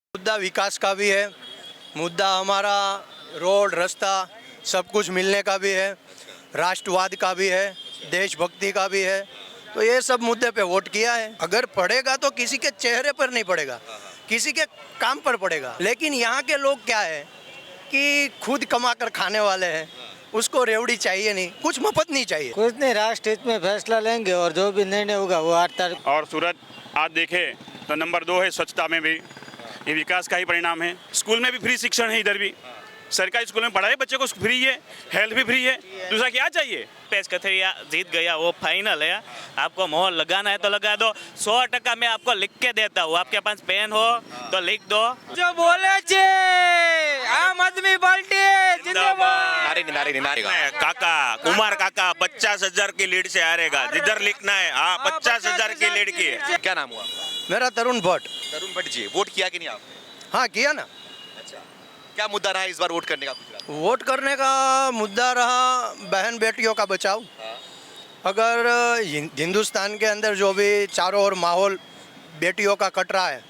मुद्दा विकास का भी है, मुद्दा हमारा रोड रास्ता सब कुछ मिलने का भी है, राष्ट्रवाद का भी है, देशभक्ति का भी है। तो ये सब मुद्दे पे वोट किया है। अगर पड़ेगा तो किसी के चेहरे पर नहीं पड़ेगा, किसी के काम पर पड़ेगा। लेकिन यहाँ के लोग क्या है कि खुद कमा कर खाने वाले हैं, उसको रेवड़ी चाहिए नहीं, कुछ मुफ्त नहीं चाहिए। कुछ नहीं, राष्ट्र हित में फैसला लेंगे और जो भी निर्णय होगा वो 8 तारीख। और सूरत आज देखें तो नंबर 2 है स्वच्छता में भी, ये विकास का ही परिणाम है। स्कूल में भी फ्री शिक्षण है, इधर भी सरकारी स्कूल में पढ़ाई बच्चे को फ्री है, हेल्थ भी फ्री है। दूसरा क्या चाहिए? पेश कथरिया जीत गया, वो फाइनल है। आपको मोहर लगाना है तो लगा दो। 100% मैं आपको लिख के देता हूँ, आपके पास पेन हो तो लिख दो। जो बोले छे आम आदमी पार्टी जिंदाबाद। नारी काका कुमार काका 50,000 की लीड से हारेगा। जिधर लिखना है, हाँ 50,000 की लीड की है। क्या नाम हुआ? मेरा तरुण भट्ट। तरुण भट्ट जी, वोट किया कि नहीं आपने? हाँ किया ना। अच्छा, क्या मुद्दा रहा इस बार वोट करने का गुजरात में? वोट करने का मुद्दा रहा बहन बेटियों का बचाव। अगर हिंदुस्तान के अंदर जो भी चारों ओर माहौल बेटियों का कट रहा है,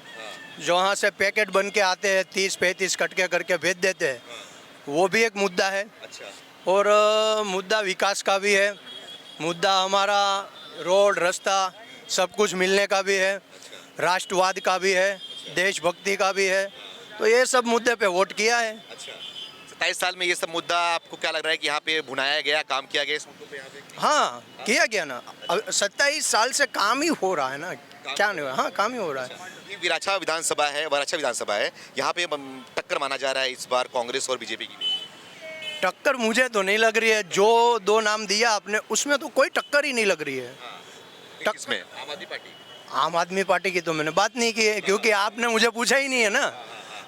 जो वहाँ से पैकेट बन के आते हैं 30-35 कटके करके भेज देते हैं, वो भी एक मुद्दा है। अच्छा, और मुद्दा विकास का भी है, मुद्दा हमारा रोड रास्ता सब कुछ मिलने का भी है, राष्ट्रवाद का भी है, देशभक्ति का भी है। तो ये सब मुद्दे पे वोट किया है। अच्छा। 27 साल में ये सब मुद्दा आपको क्या लग रहा है कि यहाँ पे भुनाया गया, काम किया गया इस मुद्दों पे यहाँ पे? हाँ किया गया ना। 27 साल से काम ही हो रहा है ना, क्या नहीं हुआ? हाँ काम ही हो रहा है। ये विराछा विधानसभा है, वराछा विधानसभा है, यहाँ पे टक्कर माना जा रहा है इस बार कांग्रेस और बीजेपी की भी। टक्कर मुझे तो नहीं लग रही है। जो 2 नाम दिया आपने उसमें तो कोई टक्कर ही नहीं लग रही है। किसमें? आम आदमी पार्टी। आम आदमी पार्टी की तो मैंने बात नहीं की है, क्योंकि आपने मुझे पूछा ही नहीं है ना।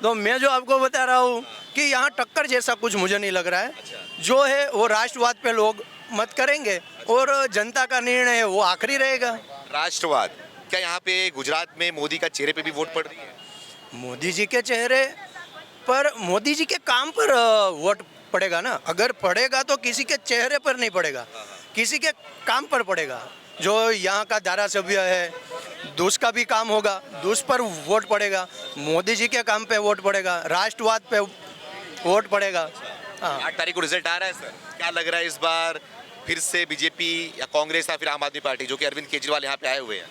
तो मैं जो आपको बता रहा हूँ कि यहाँ टक्कर जैसा कुछ मुझे नहीं लग रहा है। जो है वो राष्ट्रवाद पे लोग मत करेंगे और जनता का निर्णय है वो आखिरी रहेगा। राष्ट्रवाद, क्या यहाँ पे गुजरात में मोदी का चेहरे पे भी वोट पड़ रही है? मोदी जी के चेहरे पर, मोदी जी के काम पर वोट पड़ेगा ना। अगर पड़ेगा तो किसी के चेहरे पर नहीं पड़ेगा, किसी के काम पर पड़ेगा। जो यहाँ का धारासभ्य है दूस का भी काम होगा, दूस पर वोट पड़ेगा। मोदी जी के काम पे वोट पड़ेगा, राष्ट्रवाद पे वोट पड़ेगा। हाँ 8 तारीख को रिजल्ट आ रहा है सर, क्या लग रहा है इस बार फिर से बीजेपी या कांग्रेस या फिर आम आदमी पार्टी, जो कि अरविंद केजरीवाल यहाँ पे आए हुए हैं?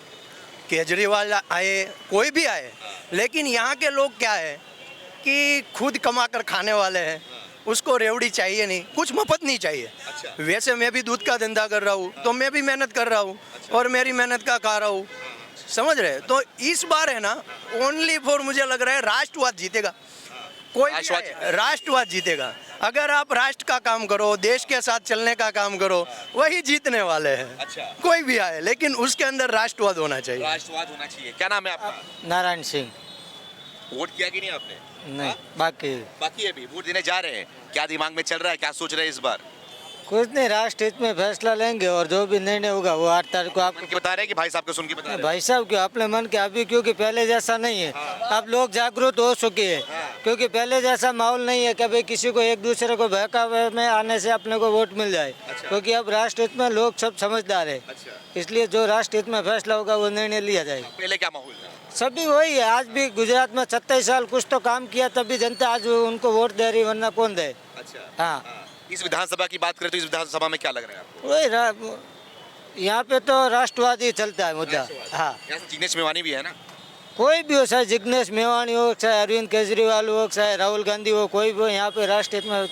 केजरीवाल आए, कोई भी आए, लेकिन यहाँ के लोग क्या है कि खुद कमा कर खाने वाले हैं, उसको रेवड़ी चाहिए नहीं, कुछ मुफ्त नहीं चाहिए। अच्छा। वैसे मैं भी दूध का धंधा कर रहा हूँ तो मैं भी मेहनत कर रहा हूँ और मेरी मेहनत का खा रहा हूँ, समझ रहे? तो इस बार है ना ओनली फॉर मुझे लग रहा है राष्ट्रवाद जीतेगा। कोई भी आए, राष्ट्रवाद जीतेगा। अगर आप राष्ट्र का काम करो, देश के साथ चलने का काम करो, वही जीतने वाले हैं। अच्छा। कोई भी आए, लेकिन उसके अंदर राष्ट्रवाद होना चाहिए। राष्ट्रवाद होना चाहिए। क्या नाम है आपका? नारायण सिंह। वोट किया कि नहीं आपने? नहीं, बाकी बाकी है, भी वोट देने जा रहे हैं। क्या दिमाग में चल रहा है, क्या सोच रहे हैं इस बार? कुछ नहीं, राष्ट्र हित में फैसला लेंगे और जो भी निर्णय होगा वो 8 तारीख को। मन आपको के बता रहे हैं कि भाई साहब को सुन के बता रहे हैं? भाई साहब क्यों अपने मन के अभी, क्योंकि पहले जैसा नहीं है। अब लोग जागरूक हो चुके हैं, क्योंकि पहले जैसा माहौल नहीं है कि भाई किसी को एक दूसरे को बहकावे में आने से अपने को वोट मिल जाए। क्योंकि अब राष्ट्र हित में लोग सब समझदार है, इसलिए जो राष्ट्र हित में फैसला होगा वो निर्णय लिया जाएगा। पहले क्या माहौल था? सभी वही है। आज भी गुजरात में 27 साल कुछ तो काम किया, तभी जनता आज उनको वोट दे रही, वरना कौन दे। अच्छा। हाँ, इस विधानसभा की बात करें तो इस विधानसभा में क्या लग रहा है आपको? वही यहाँ पे तो राष्ट्रवाद ही चलता है मुद्दा। हाँ, यहाँ से जिग्नेश मेवानी भी है ना? कोई भी हो, चाहे जिग्नेश मेवानी हो, चाहे अरविंद केजरीवाल हो, चाहे राहुल गांधी हो, कोई भी हो, यहाँ पे राष्ट्र हित में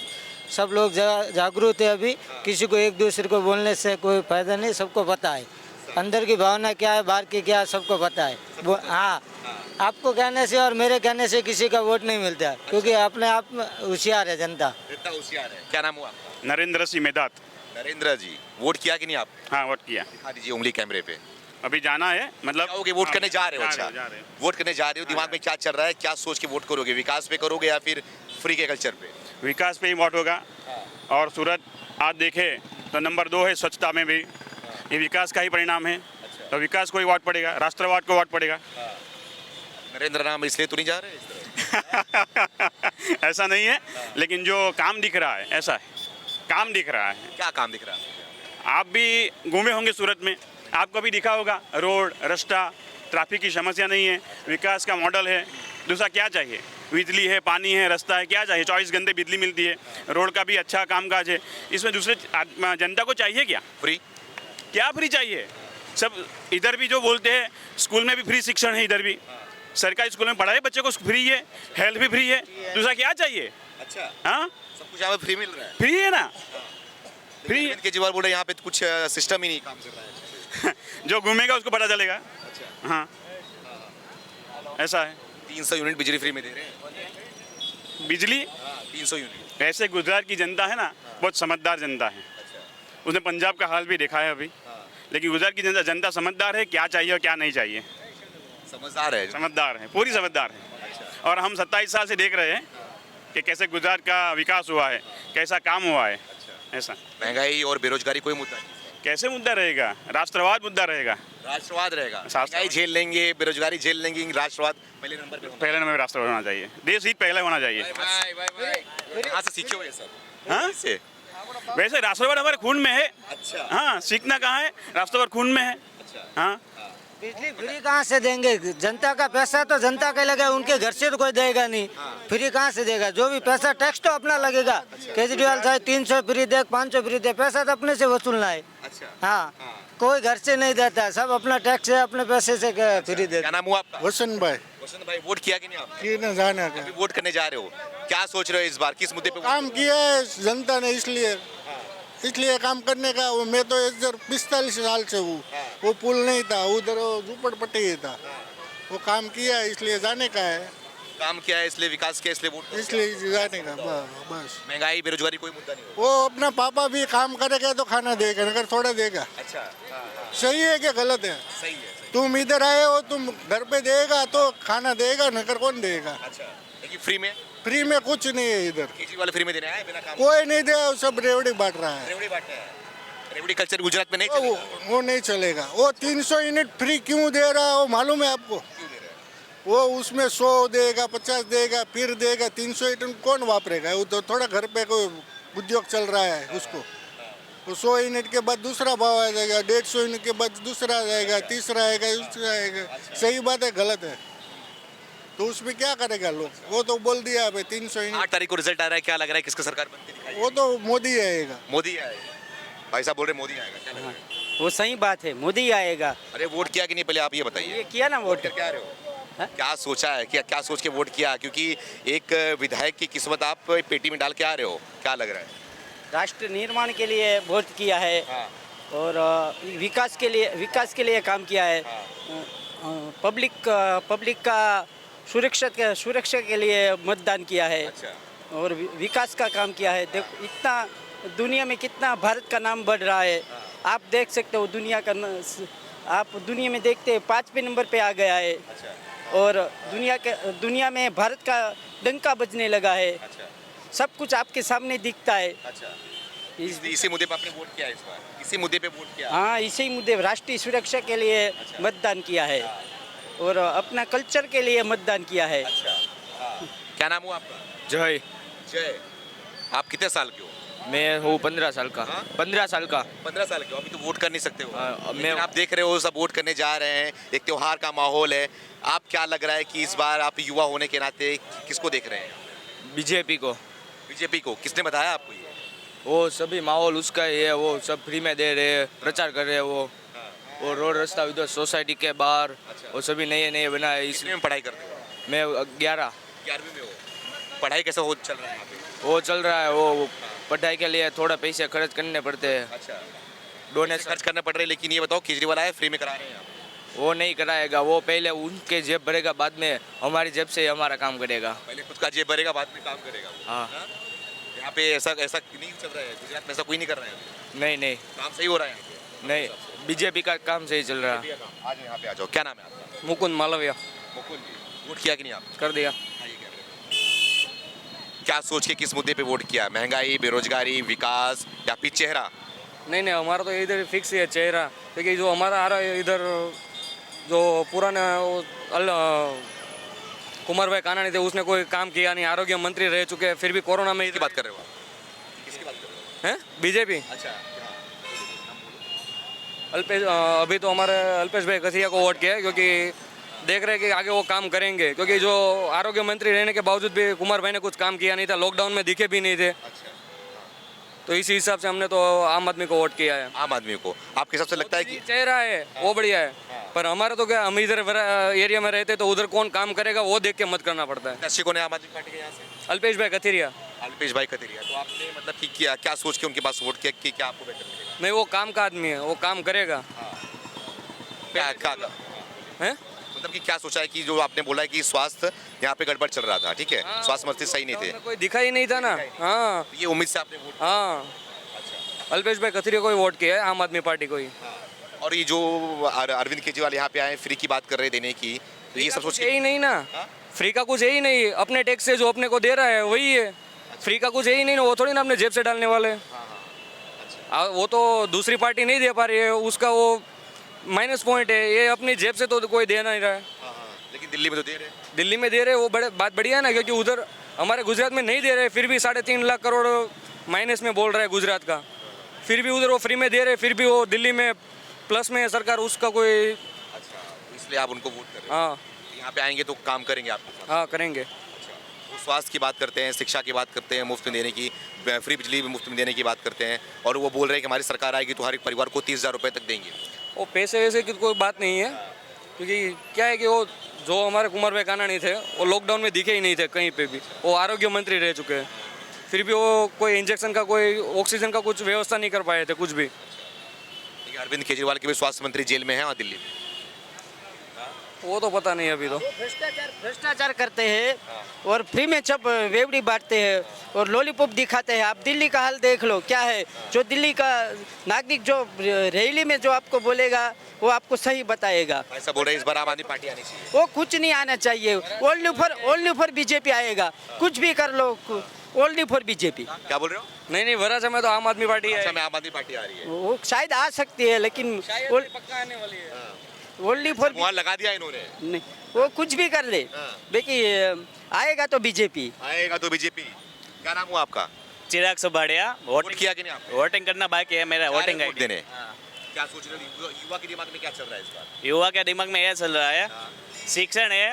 सब लोग जागरूक है। अभी किसी को एक दूसरे को बोलने से कोई फायदा नहीं, सबको पता है अंदर की भावना क्या है, बाहर की क्या है, सबको पता है। हाँ, आपको कहने से और मेरे कहने से किसी का वोट नहीं मिलता, क्योंकि अपने आप में होशियार है जनता। इतना होशियार है। क्या नाम हुआ? नरेंद्र सिंह मेदात। नरेंद्र जी, वोट किया कि नहीं आप? हाँ वोट किया। दिखा दीजिए उंगली कैमरे पे। अभी जाना है, मतलब जाओगे, वोट करने जा रहे हो? अच्छा, जा रहे हैं। वोट करने जा रहे हो। दिमाग में क्या चल रहा है, क्या सोच के वोट करोगे? विकास पे करोगे या फिर फ्री के कल्चर पे? विकास पे ही वोट होगा। और सूरत आज देखें तो नंबर 2 है स्वच्छता में भी, ये विकास का ही परिणाम है। तो विकास को ही वोट पड़ेगा, राष्ट्रवाद को वोट पड़ेगा। नरेंद्र नाम इसलिए तो नहीं जा रहे? ऐसा नहीं है, लेकिन जो काम दिख रहा है ऐसा है, काम दिख रहा है। क्या काम दिख रहा है? आप भी घूमे होंगे सूरत में, आपको भी दिखा होगा रोड रास्ता ट्रैफिक की समस्या नहीं है, विकास का मॉडल है। दूसरा क्या चाहिए? बिजली है, पानी है, रास्ता है, क्या चाहिए? 24 घंटे बिजली मिलती है, रोड का भी अच्छा कामकाज है। इसमें दूसरे जनता को चाहिए क्या? फ्री क्या फ्री चाहिए? सब इधर भी जो बोलते हैं, स्कूल में भी फ्री शिक्षण है, इधर भी सरकारी स्कूल में पढ़ाई बच्चे को फ्री है, हेल्थ भी फ्री है। दूसरा क्या चाहिए? अच्छा, हाँ, सब कुछ यहाँ पे फ्री मिल रहा है। फ्री है ना, फ्री है। अरविंद केजरीवाल बोल रहे हैं यहाँ पे तो कुछ सिस्टम ही नहीं काम कर रहा है। जो घूमेगा उसको पता चलेगा। अच्छा, हाँ, ऐसा है। 300 यूनिट बिजली फ्री में दे रहे हैं। बिजली 300 यूनिट। ऐसे गुजरात की जनता है ना, बहुत समझदार जनता है। उसने पंजाब का हाल भी देखा है अभी। लेकिन गुजरात की जनता समझदार है, क्या चाहिए और क्या नहीं चाहिए, समझदार है। समझदार है, पूरी समझदार है। और हम 27 साल से देख रहे हैं कि कैसे गुजरात का विकास हुआ है, कैसा काम हुआ है। ऐसा महंगाई और बेरोजगारी कोई मुद्दा नहीं, कैसे मुद्दा रहेगा? राष्ट्रवाद मुद्दा रहेगा। राष्ट्रवाद रहेगा। राष्ट्रवाद। महंगाई झेल लेंगे, बेरोजगारी झेल लेंगे, राष्ट्रवाद पहले नंबर पे होना। पहले नंबर में राष्ट्रवाद होना चाहिए, देश हित पहले होना चाहिए। कहाँ से सीखे हो ये सब? हाँ? से वैसे राष्ट्रवाद हमारे खून में है। अच्छा, हाँ, सीखना कहाँ है? राष्ट्रवाद खून में है। हाँ, बिजली फ्री कहाँ से देंगे? जनता का पैसा तो जनता का लगा, उनके घर से तो कोई देगा नहीं। फ्री कहाँ से देगा? जो भी पैसा टैक्स तो अपना लगेगा। केजरीवाल साहब 300 फ्री दे, 500 फ्री दे, पैसा तो अपने से वसूलना है। अच्छा। हाँ, कोई घर से नहीं देता, सब अपना टैक्स से अपने पैसे से फ्री देता। क्या नाम हुआ आपका? वसंत भाई वसंत भाई, वोट किया कि नहीं आप? की न जाने का अभी वोट करने जा रहे हो, क्या सोच रहे हो इस बार? किस मुद्दे पे? काम किया है जनता ने, इसलिए काम करने का। वो मैं तो इधर 45 साल से हूँ। वो पुल नहीं था, उधर वो झूपड़पट्टी ही था। वो काम किया है, इसलिए जाने का है, काम किया है इसलिए, विकास किया इसलिए वोट करो। इसलिए जाने का बस। महंगाई बेरोजगारी कोई मुद्दा नहीं हो। वो अपना पापा भी काम करेगा तो खाना देगा, नगर थोड़ा देगा। अच्छा, सही है कि गलत है? सही है, सही। तुम इधर आए हो, तुम घर पे देगा तो खाना देगा, नगर कौन देगा? अच्छा, लेकिन फ्री में? फ्री में कुछ नहीं है इधर, केजरीवाल फ्री में देने आए बिना काम? कोई नहीं दे, सब रेवड़ी बांट रहा है। रेवड़ी बांटते हैं। रेवड़ी कल्चर गुजरात में नहीं वो चलेगा। वो नहीं चलेगा। वो 300 यूनिट फ्री क्यों दे रहा है वो मालूम है आपको? वो उसमें 100 देगा, 50 देगा, फिर देगा। 300 यूनिट कौन वापरेगा? वो तो थोड़ा घर पे कोई उद्योग चल रहा है उसको। वो 100 यूनिट के बाद दूसरा भाव आ जाएगा, 150 यूनिट के बाद दूसरा आ जाएगा, तीसरा आएगा, दूसरा आएगा। सही बात है, गलत है? तो उसमें क्या करेगा लोग? वो तो बोल दिया अभी 300 यूनिट। 8 तारीख को रिजल्ट आ रहा है, क्या लग रहा है किसका सरकार बनती दिखाई? वो तो मोदी आएगा। मोदी आएगा। भाई साहब बोल रहे मोदी आएगा, क्या लग रहा है? वो सही बात है, मोदी आएगा। अरे वोट किया कि नहीं, पहले आप ये बताइए। ये किया ना वोट। क्या रहे हो? क्या सोचा है, क्या सोच के वोट किया? क्योंकि एक विधायक की किस्मत आप पेटी में डाल के आ रहे हो, क्या लग रहा है? राष्ट्र निर्माण के लिए वोट किया है और विकास के लिए काम किया है। पब्लिक का सुरक्षा के लिए मतदान किया है। अच्छा, और विकास का काम किया है। देखो इतना दुनिया में कितना भारत का नाम बढ़ रहा है, आप देख सकते हो। आप दुनिया में देखते हैं 5वें नंबर पे आ गया है। और दुनिया में भारत का डंका बजने लगा है। सब कुछ आपके सामने दिखता है। अच्छा। इसी मुद्दे पे आपने वोट किया है इस बार? इसी मुद्दे पे वोट किया? हाँ, इसी मुद्दे राष्ट्रीय सुरक्षा के लिए मतदान किया है और अपना कल्चर के लिए मतदान किया है। अच्छा, क्या नाम हुआ आपका? जय। जय। आप कितने साल के हो? मैं हूँ 15 साल का। हाँ? 15 साल का। 15 साल के हो, अभी तो वोट कर नहीं सकते हो। हाँ, लेकिन आप देख रहे हो सब वोट करने जा रहे हैं, एक त्योहार का माहौल है। आप क्या लग रहा है कि इस बार आप युवा होने के नाते किसको देख रहे हैं? बीजेपी को। बीजेपी को? किसने बताया आपको ये? वो सभी माहौल उसका ही है, वो सब फ्री में दे रहे हैं, प्रचार कर रहे हैं। वो रोड रास्ता उधर सोसाइटी के बाहर वो सभी नए बनाए। कितने में पढ़ाई करते हो? मैं 11। 11वीं में हो? पढ़ाई कैसा हो चल रहा है यहाँ पे? वो चल रहा है। वो पढ़ाई के लिए थोड़ा पैसे खर्च करने पड़ते हैं, अच्छा, डोनेशन खर्च करना पड़ रहा है। लेकिन ये बताओ, केजरीवाल आए फ्री में करा रहे हैं आप? वो नहीं कराएगा। वो पहले उनके जेब भरेगा, बाद में हमारी जेब से हमारा काम करेगा। पहले खुद का जेब भरेगा, बाद में काम करेगा वो। हाँ। यहाँ पे ऐसा नहीं चल रहा है, गुजरात में ऐसा कोई नहीं कर रहा है अभी। नहीं काम सही हो रहा है यहाँ पे? नहीं, बीजेपी का काम सही चल रहा है। बीजेपी का काम। आज यहाँ पे आ जाओ, क्या नाम है आपका? मुकुंद मालविया। मुकुल जी, वोट किया कि नहीं आप? कर दिया। क्या सोच के किस मुद्दे पे वोट किया? महंगाई, बेरोजगारी, विकास या फिर चेहरा? नहीं, हमारा तो इधर फिक्स ही है चेहरा। क्योंकि जो हमारा आ रहा है इधर, जो पुराना कुमार भाई कानानी थे, उसने कोई काम किया नहीं। आरोग्य मंत्री रह चुके हैं, फिर भी कोरोना में किसकी बात कर रहे हो आप? किसकी बात कर रहे हो? हैं बीजेपी। अच्छा, अल्पेश, अभी तो हमारे अल्पेश भाई कथिया को वोट किया है, क्योंकि देख रहे हैं कि आगे वो काम करेंगे, क्योंकि जो आरोग्य मंत्री रहने के बावजूद भी कुमार भाई ने कुछ काम किया नहीं था, लॉकडाउन में दिखे भी नहीं थे। तो इसी हिसाब से हमने तो आम आदमी को वोट किया है। आम आदमी को आपके हिसाब से लगता है कि चेहरा है वो बढ़िया है, पर हमारा तो क्या, हम इधर एरिया में रहते तो उधर कौन काम करेगा वो देख के मत करना पड़ता है। प्रत्याशी कौन है आम आदमी पार्टी के यहाँ से? अल्पेश भाई कथेरिया। अल्पेश भाई कथेरिया। तो आपने मतलब कि क्या सोच के उनके पास वोट किया कि क्या आपको बेहतर लगेगा? नहीं, वो काम का आदमी है, वो काम करेगा। क्या हैं? मतलब कि क्या सोचा है कि जो आपने बोला है कि स्वास्थ्य यहाँ पे गड़बड़ चल रहा था, ठीक है, स्वास्थ्य मंत्री सही नहीं थे, कोई दिखा ही नहीं था ना। हाँ ये उम्मीद से आपने वोट हाँ, अल्पेश भाई कथेरिया को ही वोट किया है, आम आदमी पार्टी को ही। और ये जो अरविंद केजरीवाल यहाँ पे आए फ्री की बात कर रहे देने की, तो ये सब सोच है ही नहीं ना, फ्री का कुछ है ही नहीं। अपने टैक्स से जो अपने को दे रहा है वही है, फ्री का कुछ है ही नहीं ना, वो थोड़ी ना अपने जेब से डालने वाले। वो तो दूसरी पार्टी नहीं दे पा रही है, उसका वो माइनस पॉइंट है। ये अपनी जेब से तो कोई दे नहीं रहा है। लेकिन दिल्ली में तो दे रहे हैं। दिल्ली में दे रहे वो बड़े बात बढ़िया है ना, क्योंकि उधर हमारे गुजरात में नहीं दे रहे, फिर भी 3.5 लाख करोड़ माइनस में बोल रहा है गुजरात का, फिर भी उधर वो फ्री में दे रहे, फिर भी वो दिल्ली में प्लस में है सरकार, उसका कोई। इसलिए आप उनको वोट कर रहे हैं। हाँ यहाँ पे आएंगे तो काम करेंगे आपके साथ। हाँ करेंगे। वो स्वास्थ्य की बात करते हैं, शिक्षा की बात करते हैं, मुफ्त में देने की, फ्री बिजली भी मुफ्त में देने की बात करते हैं, और वो बोल रहे हैं कि हमारी सरकार आएगी तो हर एक परिवार को 30,000 रुपये तक देंगे। वो पैसे वैसे की कोई बात नहीं है, क्योंकि क्या है कि वो जो हमारे कुमार भाई कानानी थे वो लॉकडाउन में दिखे ही नहीं थे कहीं पे भी, वो आरोग्य मंत्री रह चुके हैं, फिर भी वो कोई इंजेक्शन का, कोई ऑक्सीजन का कुछ व्यवस्था नहीं कर पाए थे कुछ भी। अरविंद केजरीवाल के भी स्वास्थ्य मंत्री जेल में हैं और दिल्ली में। वो तो पता नहीं अभी तो। भ्रष्टाचार करते हैं और फ्री में चप वेवड़ी बांटते हैं और लॉलीपॉप दिखाते हैं। आप दिल्ली का हाल देख लो क्या है। जो दिल्ली का नागरिक जो रैली में जो आपको बोलेगा वो आपको सही बताएगा। ऐसा बोल रहे हैं इस बार आम आदमी पार्टी आनी चाहिए। वो कुछ नहीं आना चाहिए, ओनली फॉर बीजेपी आएगा। कुछ भी कर लो, ओनली फॉर बीजेपी। क्या बोल रहे हो? नहीं, वराजा में तो आम आदमी पार्टी है। अच्छा, में आम आदमी पार्टी आ रही है। वो शायद आ सकती है, लेकिन पक्का आने वाली है। ओनली फॉर वहाँ लगा दिया इन्होंने। नहीं, वो कुछ भी कर ले, लेकिन आएगा तो बीजेपी। आएगा तो बीजेपी। क्या नाम हुआ आपका? चिराग सबाड़िया। वोट किया कि नहीं आपने? वोटिंग करना बाकी है मेरा। वोटिंग वोट देने। क्या सोच रहे हो? युवा के दिमाग में क्या चल रहा है इस बार? युवा के दिमाग में ये चल रहा है, શિક્ષણ એ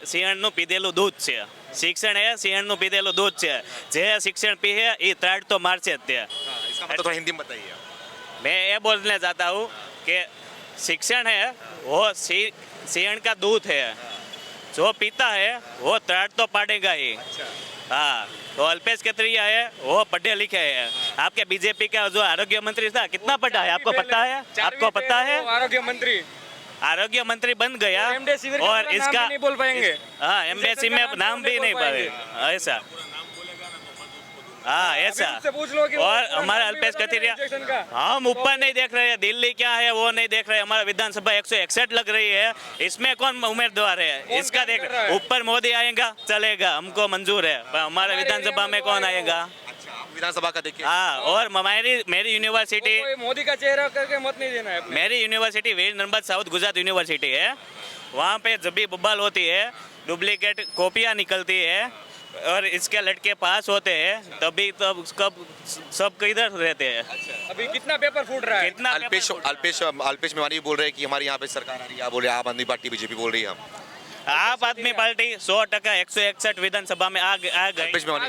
સિંહણનું પીધેલું દૂધ છે। શિક્ષણ એ સિંહણનું પીધેલું દૂધ છે। જે શિક્ષણ પીએ એ ત્રાડ તો મારશે જ તે। इसका मतलब थोड़ा हिंदी में बताइए। मैं ये बोलने चाहता हूँ कि शिक्षण है वो सिंहण का दूध है, जो पीता है वो त्राड तो पाड़ेगा ही। हाँ, तो अल्पेश कथेरिया है वो पढ़े लिखे हैं। आपके बीजेपी का जो आरोग्य मंत्री था कितना पढ़ा है आपको पता है? आपको पता है? आरोग्य मंत्री बन गया और इसका नहीं बोल पाएंगे। हाँ, एमबीसी में नाम भी नहीं पाएगा ऐसा। हाँ ऐसा। और हमारा अल्पेश कथेरिया, हम ऊपर नहीं देख रहे हैं, दिल्ली क्या है वो नहीं देख रहे। हमारा विधानसभा 161 लग रही है, इसमें कौन उम्मीदवार है इसका देख रहे। ऊपर मोदी आएगा चलेगा, हमको मंजूर है, पर हमारा विधानसभा में कौन आएगा? विधानसभा का देखिए। हाँ, और मेरी यूनिवर्सिटी, मोदी का चेहरा करके मत नहीं देना है। मेरी यूनिवर्सिटी वीर नर्मद साउथ गुजरात यूनिवर्सिटी है। वहाँ पे जब भी बब्बाल होती है, डुप्लीकेट कॉपियाँ निकलती है और इसके लड़के पास होते हैं, तभी तब सब किधर रहते हैं? अभी कितना पेपर फूट रहा है? कितना अल्पेश मेवानी बोल रहे हैं कि हमारे यहाँ पे सरकार आ रही है। आप बोल रहे हैं आम आदमी पार्टी बीजेपी बोल रही है। हम आप आदमी पार्टी 100% 161 विधानसभा में आ गई। अल्पेश मेवानी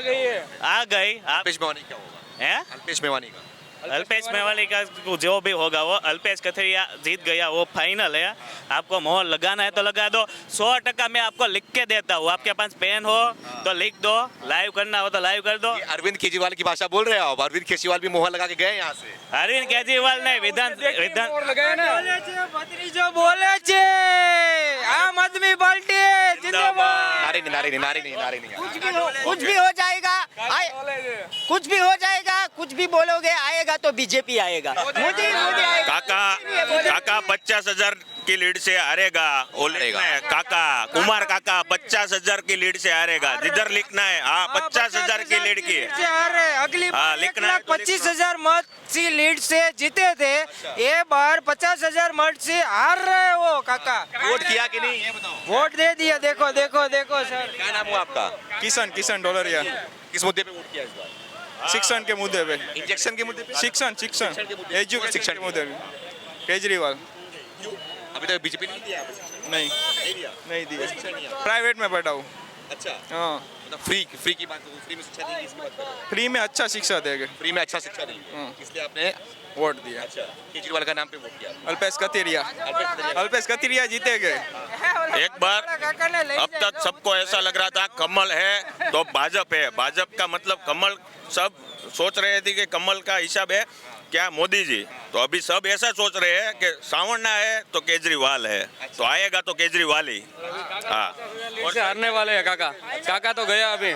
आ गई। अल्पेश मेवानी क्या होगा? हैं? अल्पेश मेवानी का अल्पेश मेवानी का जो भी होगा वो, अल्पेश कथेरिया जीत गया, वो फाइनल है। आपको मोहर लगाना है तो लगा दो। 100% मैं आपको लिख के देता हूँ। आपके पास पेन हो तो लिख दो, लाइव करना हो तो लाइव कर दो। ये अरविंद केजरीवाल की भाषा बोल रहे हैं आप। अरविंद केजरीवाल भी मोहर लगा के गए यहाँ से। अरविंद केजरीवाल ने विधान आम आदमी पार्टी नारे नहीं। कुछ भी हो जाएगा, कुछ भी हो जाएगा, कुछ भी बोलोगे आएगा तो बीजेपी आएगा। मोदी आएगा। काका 50,000 की लीड से हारेगा। वो लिखना है काका, कुमार काका 50,000 की लीड से हारेगा। जिधर लिखना है, हाँ 50,000 की लीड की अगली हाँ, लिखना है तो 25,000 मत की लीड से जीते थे, ये बार 50,000 मत से हार रहे हो काका। वोट किया कि नहीं ये बताओ? वोट दे दिया। देखो सर। क्या नाम हुआ आपका? किशन डोलरिया। किस मुद्दे पे वोट किया इस बार? शिक्षण के मुद्दे पे। इंजेक्शन के मुद्दे पे? शिक्षण एजुकेशन के मुद्दे पे। केजरीवाल। अब अभी तक बीजेपी नहीं दिया आपको? नहीं नहीं दिया, नहीं दिए शिक्षा नहीं है। प्राइवेट में पढ़ा हूँ। अच्छा, हाँ मतलब फ्री की बात, फ्री में शिक्षा देंगे इसकी बात कर रहे हो? फ्री में अच्छा शिक्षा देंगे। फ्री में अच्छा शिक्षा देंगे, हाँ। इसलिए आपने वोट दिया। अच्छा केजरीवाल का नाम पे वोट किया। अल्पेश कथीरिया, अल्पेश कथीरिया जीतेंगे। एक बार अब तक सबको ऐसा लग रहा था कमल है तो भाजपा है, भाजपा का मतलब कमल, सब सोच रहे थे कि कमल का हिसाब है क्या मोदी जी, तो अभी सब ऐसा सोच रहे हैं कि सावरना है तो केजरीवाल है, तो आएगा तो केजरीवाल ही। हाँ हारने वाले हैं काका, काका तो गया अभी।